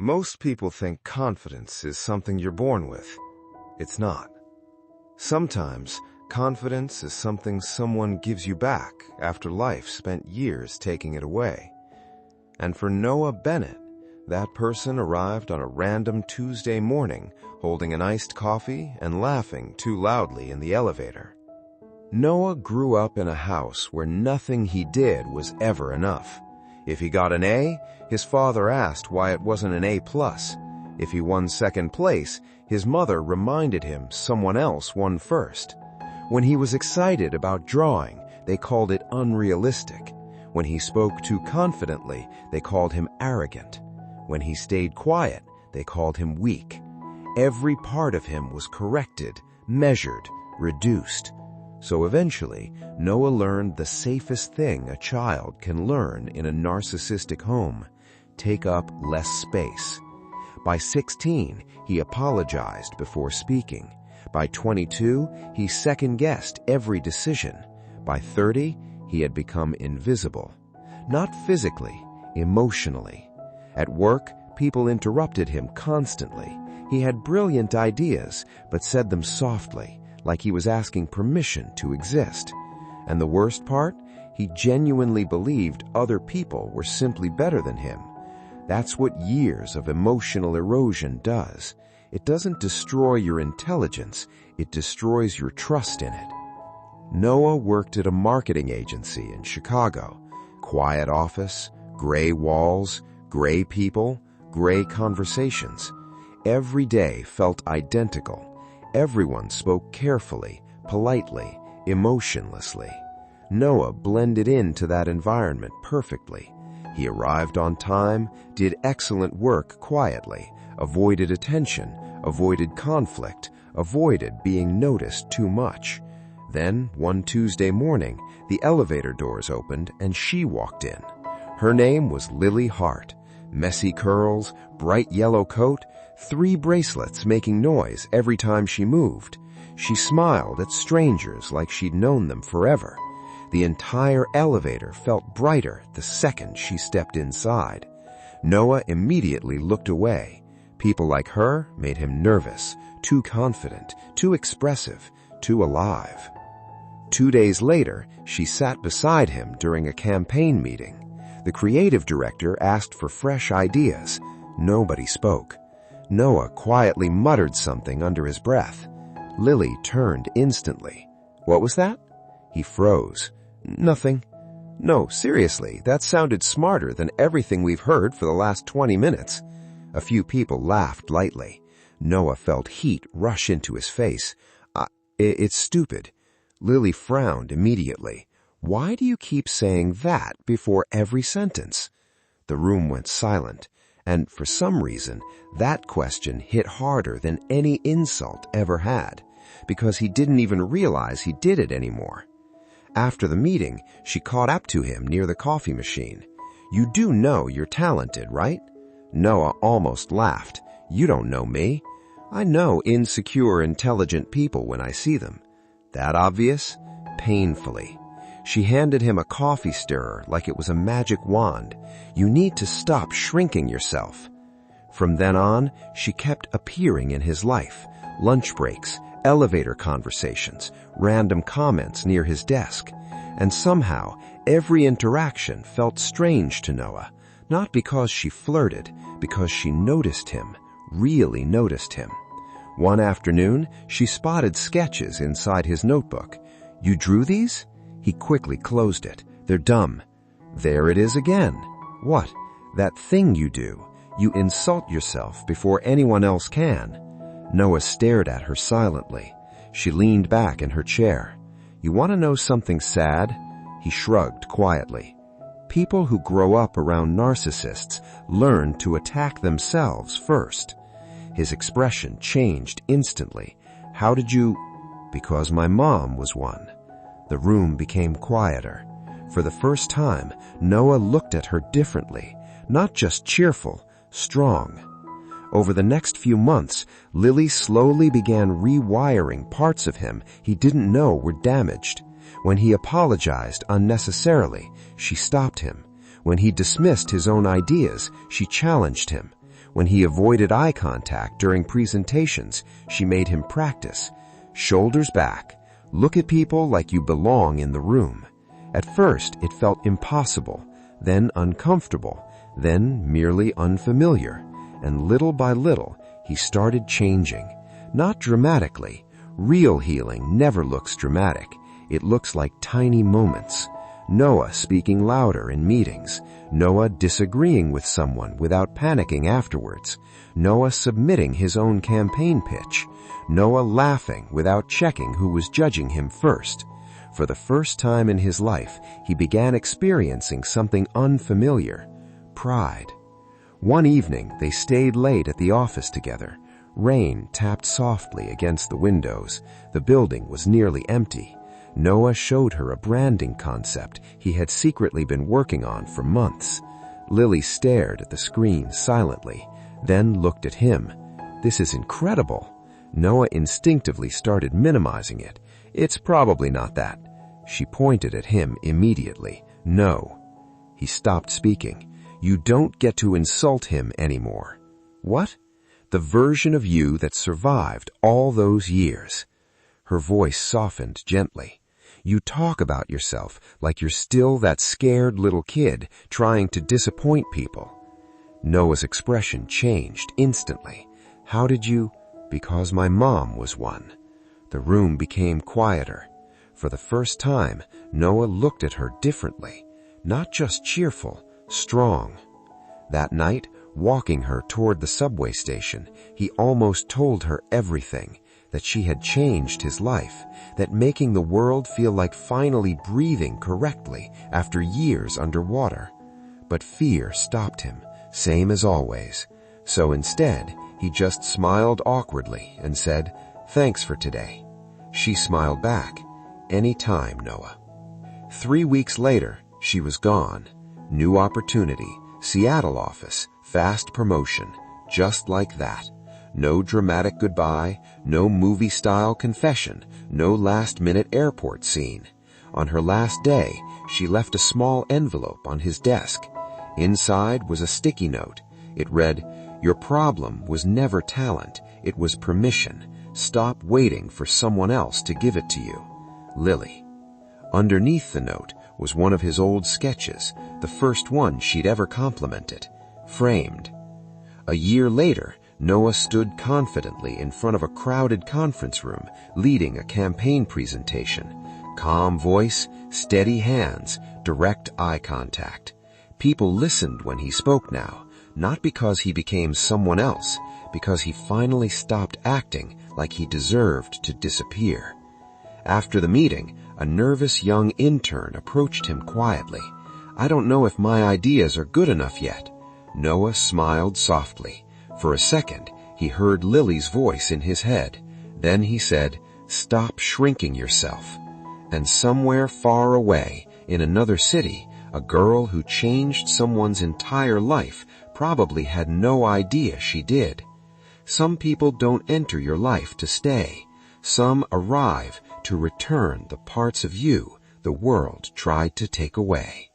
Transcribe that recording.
Most people think confidence is something you're born with. It's not. Sometimes, confidence is something someone gives you back after life spent years taking it away. And for Noah Bennett, that person arrived on a random Tuesday morning holding an iced coffee and laughing too loudly in the elevator. Noah grew up in a house where nothing he did was ever enough. If he got an A, his father asked why it wasn't an A+. If he won second place, his mother reminded him someone else won first. When he was excited about drawing, they called it unrealistic. When he spoke too confidently, they called him arrogant. When he stayed quiet, they called him weak. Every part of him was corrected, measured, reduced. So eventually, Noah learned the safest thing a child can learn in a narcissistic home: take up less space. By 16, he apologized before speaking. By 22, he second-guessed every decision. By 30, he had become invisible. Not physically, emotionally. At work, people interrupted him constantly. He had brilliant ideas, but said them softly, like he was asking permission to exist. And the worst part? He genuinely believed other people were simply better than him. That's what years of emotional erosion does. It doesn't destroy your intelligence, it destroys your trust in it. Noah worked at a marketing agency in Chicago. Quiet office, gray walls, gray people, gray conversations. Every day felt identical. Everyone spoke carefully, politely, emotionlessly. Noah blended into that environment perfectly. He arrived on time, did excellent work quietly, avoided attention, avoided conflict, avoided being noticed too much. Then, one Tuesday morning, the elevator doors opened and she walked in. Her name was Lily Hart. Messy curls, bright yellow coat, 3 bracelets making noise every time she moved. She smiled at strangers like she'd known them forever. The entire elevator felt brighter the second she stepped inside. Noah immediately looked away. People like her made him nervous, too confident, too expressive, too alive. 2 days later, she sat beside him during a campaign meeting. The creative director asked for fresh ideas. Nobody spoke. Noah quietly muttered something under his breath. Lily turned instantly. "What was that?" He froze. "Nothing." "No, seriously, that sounded smarter than everything we've heard for the last 20 minutes. A few people laughed lightly. Noah felt heat rush into his face. It's stupid." Lily frowned immediately. "Why do you keep saying that before every sentence?" The room went silent, and for some reason, that question hit harder than any insult ever had, because he didn't even realize he did it anymore. After the meeting, she caught up to him near the coffee machine. "You do know you're talented, right?" Noah almost laughed. "You don't know me. I know insecure, intelligent people when I see them." "That obvious?" Painfully. She handed him a coffee stirrer like it was a magic wand. "You need to stop shrinking yourself." From then on, she kept appearing in his life. Lunch breaks, elevator conversations, random comments near his desk. And somehow, every interaction felt strange to Noah. Not because she flirted, because she noticed him, really noticed him. One afternoon, she spotted sketches inside his notebook. "You drew these?" He quickly closed it. "They're dumb." "There it is again." "What?" "That thing you do. You insult yourself before anyone else can." Noah stared at her silently. She leaned back in her chair. "You want to know something sad?" He shrugged quietly. People who grow up around narcissists learn to attack themselves first. His expression changed instantly. "How did you—" "Because my mom was one." The room became quieter. For the first time, Noah looked at her differently, not just cheerful, strong. Over the next few months, Lily slowly began rewiring parts of him he didn't know were damaged. When he apologized unnecessarily, she stopped him. When he dismissed his own ideas, she challenged him. When he avoided eye contact during presentations, she made him practice. Shoulders back. Look at people like you belong in the room. At first, it felt impossible, then uncomfortable, then merely unfamiliar. And little by little, he started changing. Not dramatically. Real healing never looks dramatic. It looks like tiny moments. Noah speaking louder in meetings. Noah disagreeing with someone without panicking afterwards. Noah submitting his own campaign pitch. Noah laughing without checking who was judging him first. For the first time in his life, he began experiencing something unfamiliar. Pride. One evening, they stayed late at the office together. Rain tapped softly against the windows. The building was nearly empty. Noah showed her a branding concept he had secretly been working on for months. Lily stared at the screen silently, then looked at him. This is incredible. Noah instinctively started minimizing it. It's probably not that. She pointed at him immediately. No. He stopped speaking. You don't get to insult him anymore. What? The version of you that survived all those years. Her voice softened gently. You talk about yourself like you're still that scared little kid trying to disappoint people. Noah's expression changed instantly. How did you? Because my mom was one. The room became quieter. For the first time, Noah looked at her differently. Not just cheerful, strong. That night, walking her toward the subway station, he almost told her everything, that she had changed his life, that making the world feel like finally breathing correctly after years underwater. But fear stopped him, same as always. So instead, he just smiled awkwardly and said, "Thanks for today." She smiled back. "Any time, Noah." 3 weeks later, she was gone. New opportunity, Seattle office, fast promotion, just like that. No dramatic goodbye, no movie-style confession, no last-minute airport scene. On her last day, she left a small envelope on his desk. Inside was a sticky note. It read, "Your problem was never talent, it was permission. Stop waiting for someone else to give it to you. Lily." Underneath the note was one of his old sketches, the first one she'd ever complimented, framed. A year later, Noah stood confidently in front of a crowded conference room, leading a campaign presentation. Calm voice, steady hands, direct eye contact. People listened when he spoke now, not because he became someone else, because he finally stopped acting like he deserved to disappear. After the meeting, a nervous young intern approached him quietly. "I don't know if my ideas are good enough yet." Noah smiled softly. For a second, he heard Lily's voice in his head. Then he said, "Stop shrinking yourself." And somewhere far away, in another city, a girl who changed someone's entire life probably had no idea she did. Some people don't enter your life to stay. Some arrive to return the parts of you the world tried to take away.